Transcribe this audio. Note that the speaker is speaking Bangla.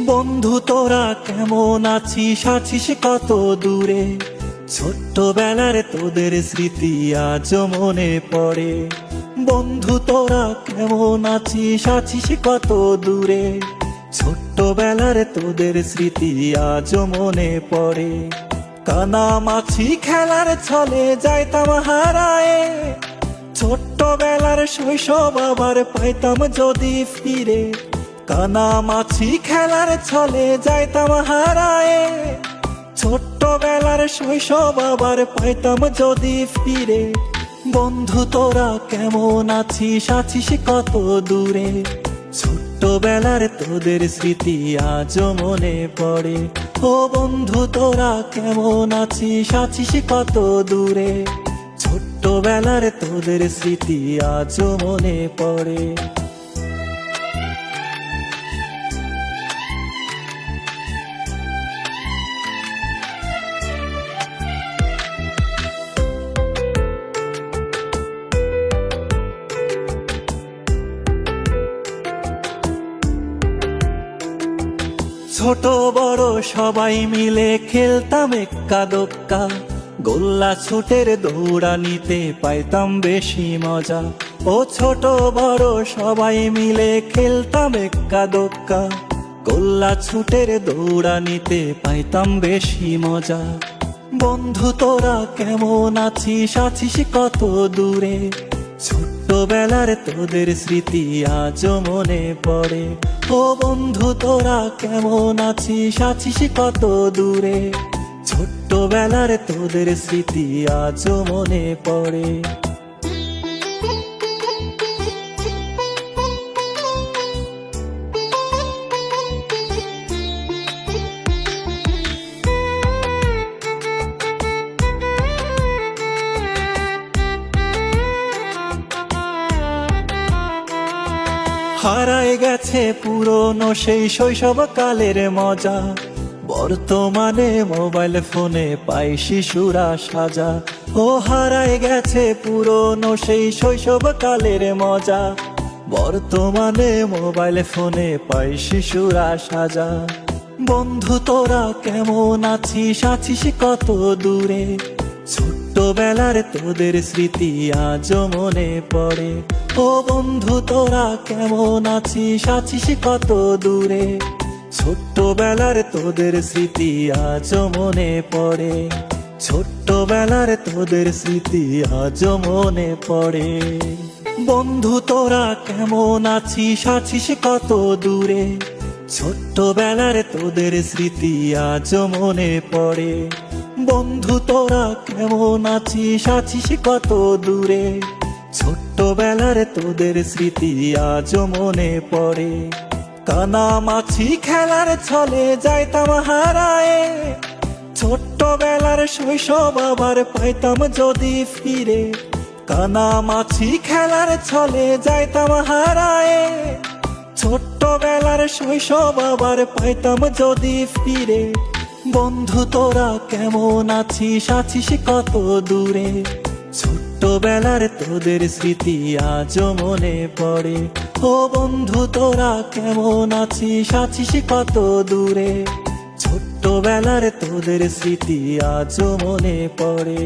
বন্ধু তোরা কেমন আছিস, আছিস কত দূরে? ছোট্টবেলার তোদের স্মৃতি আজ মনে পড়ে। বন্ধু তোরা কেমন আছিস, আছিস কত দূরে? ছোট্টবেলার তোদের স্মৃতি আজ মনে পড়ে। কানামাছি খেলার ছলে যাইতাম হারায়ে, ছোট্টবেলার শৈশব আবার পাইতাম যদি ফিরে। কানামাছি খেলার ছলে যাইতাম হারায়ে, ছোট্টবেলার শৈশব আবার পাইতাম যদি ফিরে। বন্ধু তোরা কেমন আছিস, আছিস কত দূরে? ছোট্টবেলার তোদের স্মৃতি আজ মনে পড়ে। ও বন্ধু তোরা কেমন আছিস, আছিস কত দূরে? ছোট্টবেলার তোদের স্মৃতি আজ মনে পড়ে। ছোট বড় সবাই মিলে খেলতাম এক্কা দোক্কা, গোল্লা ছুটের দৌড়ানিতে পাইতাম বেশি মজা। ও ছোট বড় সবাই মিলে খেলতাম এক্কা দোক্কা, গোল্লা ছুটের দৌড়ানিতে পাইতাম বেশি মজা। বন্ধু তোরা কেমন আছিস, আছিস কত দূরে? ছোট্টবেলার তোদের স্মৃতি আজ মনে পড়ে। ও বন্ধু তোরা কেমন আছিস, আছিস কত দূরে? ছোট্টবেলার তোদের স্মৃতি আজ মনে পড়ে। হারায় গেছে পুরনো সেই শৈশব কালের মজা, বর্তমানে মোবাইল ফোনে পাই শিশুরা সাজা। ও হারায় গেছে পুরনো সেই শৈশব কালের মজা, বর্তমানে মোবাইল ফোনে পাই শিশুরা সাজা। বন্ধু তোরা কেমন আছিস, আছিস কত দূরে? ছোট্টবেলার তোদের স্মৃতি আজ মনে পড়ে। ও বন্ধু তোরা কেমন আছিস, আছিস কত দূরে? ছোট্টবেলার তোদের স্মৃতি আজ মনে পড়ে। ছোট্টবেলার তোদের স্মৃতি আজ মনে পড়ে। বন্ধু তোরা কেমন আছিস, আছিস কত দূরে? ছোট্টবেলার তোদের স্মৃতি আজ মনে পড়ে। বন্ধু তোরা কেমন আছিস, আছিস কত দূরে? ছোট্টবেলার তোদের স্মৃতি আজ মনে পড়ে। কানামাছি খেলার ছলে যাইতাম হারায়ে, ছোট্টবেলার শৈশব আবার পাইতাম যদি ফিরে। কানামাছি খেলার ছলে যাইতাম হারায়ে, ছোট্টবেলার শৈশব আবার পাইতাম যদি ফিরে। বন্ধু তোরা কেমন আছিস, আছিস কত দূরে? ছোট্টবেলার তোদের স্মৃতি আজ মনে পড়ে। ও বন্ধু তোরা কেমন আছিস, আছিস কত দূরে? ছোট্টবেলার তোদের স্মৃতি আজ মনে পড়ে।